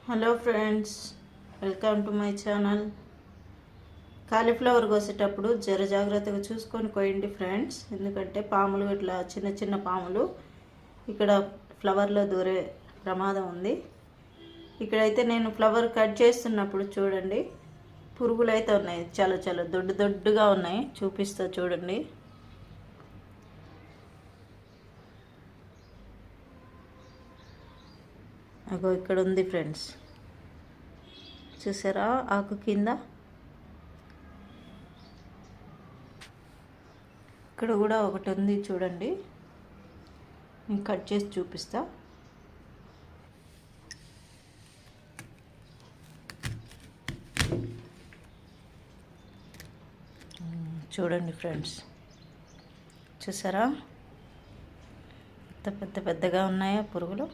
Hello friends, welcome to my channel. Cauliflower కోసేటప్పుడు జాగ్రత్తగా చూసుకొని కోయండి ఫ్రెండ్స్. ఎందుకంటే పాములు ఇట్లా చిన్న చిన్న పాములు ఇక్కడ ఫ్లవర్లో దూరే ప్రమాదం ఉంది. ఇక్కడైతే నేను ఫ్లవర్ కట్ చేస్తున్నప్పుడు చూడండి, పురుగులు అయితే ఉన్నాయి. చాలా చాలా దొడ్డుగా ఉన్నాయి. చూపిస్తా చూడండి. అగో ఇక్కడ ఉంది ఫ్రెండ్స్, చూసారా? ఆకు కింద ఇక్కడ కూడా ఒకటి ఉంది చూడండి. నేను కట్ చేసి చూపిస్తా. చూడండి ఫ్రెండ్స్, చూసారా? పెద్దగా ఉన్నాయా పురుగులు.